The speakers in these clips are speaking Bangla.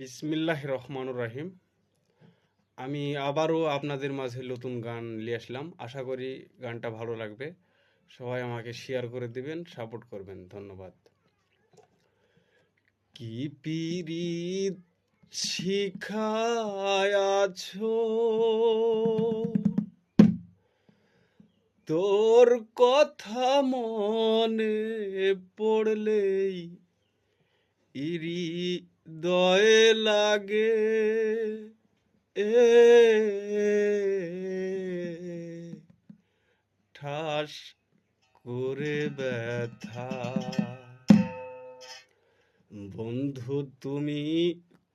বিসমিল্লাহির রহমানুর রহিম। আমি আবারও আপনাদের মাঝে নতুন গান নিয়ে আসলাম। আশা করি গানটা ভালো লাগবে। সবাই আমাকে শেয়ার করে দিবেন, সাপোর্ট করবেন। ধন্যবাদ। কি পীরিত শিখায়াছো, তোর কথা মনে পড়লেই হৃদয়ে লাগে, এ ঠাস করে ব্যথা। বন্ধু তুমি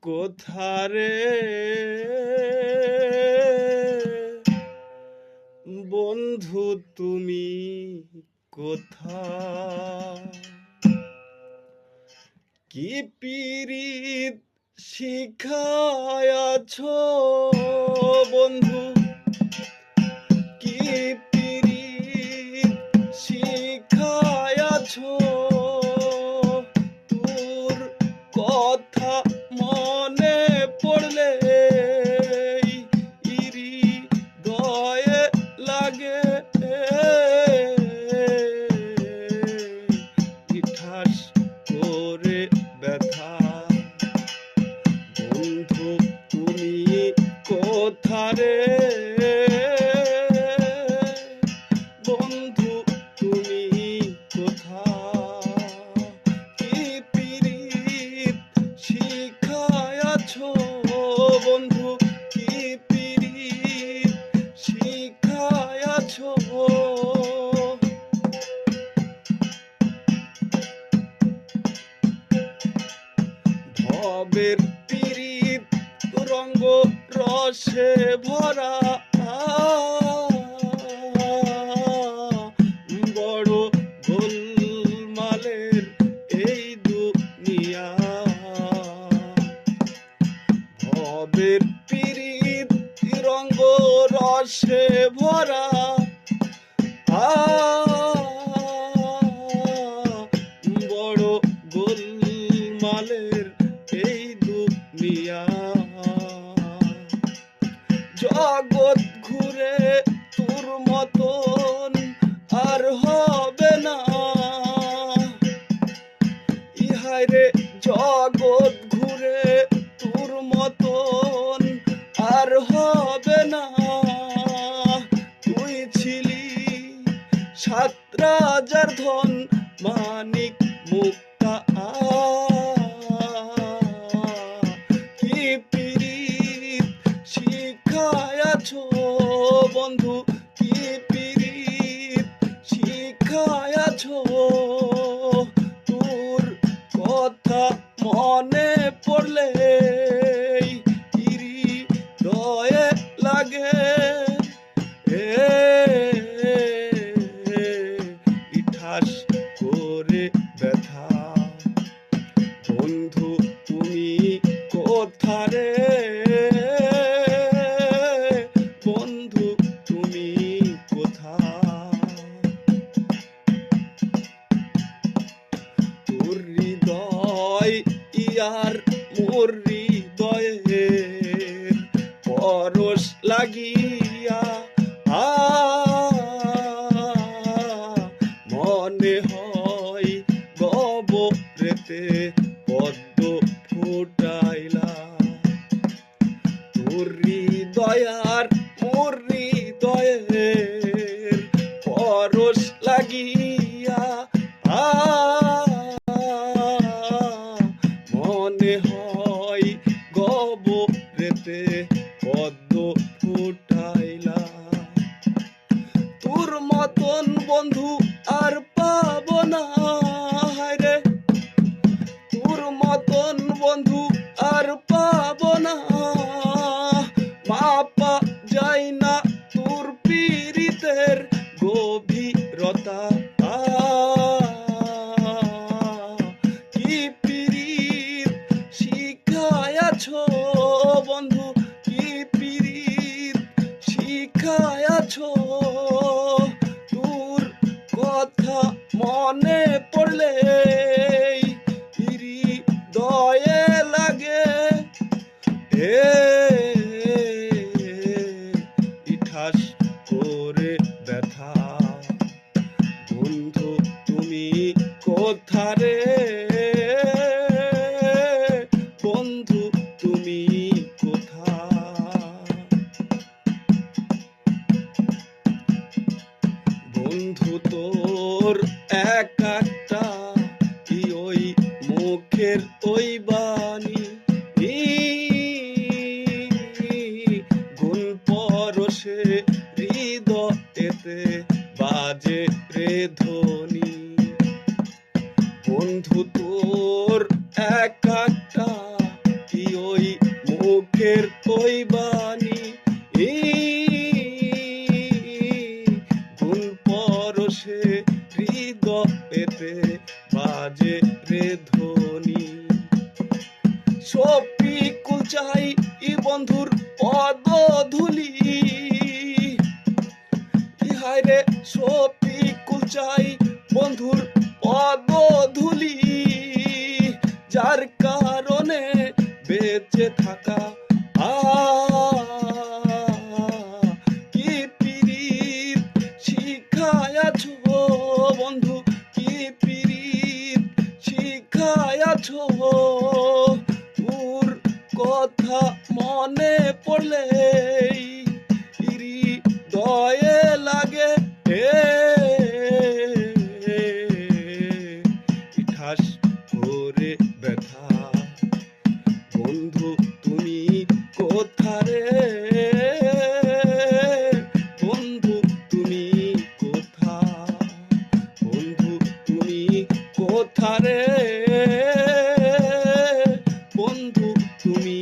কোথারে, বন্ধু তুমি কোথা, কি পীরিত শিখায়াছো বন্ধু, কি পীরিত শিখায়াছো, তোর কথা মনে পড়লে হৃদয়ে লাগে, ঠাস করে ব্যথা। বন্ধু তুমি কোথারে, বন্ধু তুমি কোথা, কি পীরিত শিখায়াছো বন্ধু, কি পীরিত শিখায়াছো। ভবের পীরিত রঙ্গ রসে ভরা, বড় গোলমালের এই দুনিয়া। ভবের পীরিত রঙ্গ রসে ভরা, বড় গোলমালের এই দুনিয়া। জগৎ ঘুরে তোর মতন আর হবে না, ইহাই রে জগৎ ঘুরে তোর মতন আর হবে না। তুই ছিলি সাত রাজার ধন, মানিক মুক্তা, কি পীরিত শিখায়াছো বন্ধু, কি পীরিত শিখায়াছো, তোর কথা মনে পড়লে হৃদয়ে লাগে, ঠাস করে ব্যথা। বন্ধু তুমি কোথারে, বন্ধু তুমি কোথা, তোর হৃদয় ইয়ার মোর হৃদয়ের পরশ লাগিয়া, মনে হয় গবরেতে পদ্ম ফুটাইলা। তোর হৃদয়ার মোর হৃদয়ের পরশ লাগিয়া, মনে হয় গবরেতে পদ্ম ফুটাইলা। তোর মতন বন্ধু আর পাবো না, হায়রে তোর মতন বন্ধু আর পাবো না, মাপা যায় না তোর পীরিতের গভীরতা। কি পীরিত শিখায়াছো বন্ধু, কি পীরিত শিখায়াছো, তোর কথা মনে পড়লে হৃদয়ে লাগে, হে ইঠাস করে ব্যথা, বন্ধু তুমি কোথারে, বন্ধু তুমি কোথা। বন্ধু তোর এক একটা কি ওই মুখের ওই বাণী, গুণ পরশে হৃদয়েতে বাজে রে ধ্বনি। বন্ধু তোর এক একটা কি ওই মুখের ওই বাণী, গুণ পরশে হৃদয়েতে বাজে রে ধ্বনি। সপিকুল চাই ই বন্ধুর পদধূলি, ইহাই রে সপিকুল চাই বন্ধুর পদধূলি, যার কারণে বেঁচে থাকা কি পীড়িত শিখায়াছ বন্ধু, কি পীড়িত শিখায়াছ। তোর কথা মনে পড়লে হৃদয়ে লাগে ইঠাস করে ব্যথা, বন্ধু তুমি কোথারে, বন্ধু তুমি কোথা, বন্ধু তুমি কোথারে, বন্ধু তুমি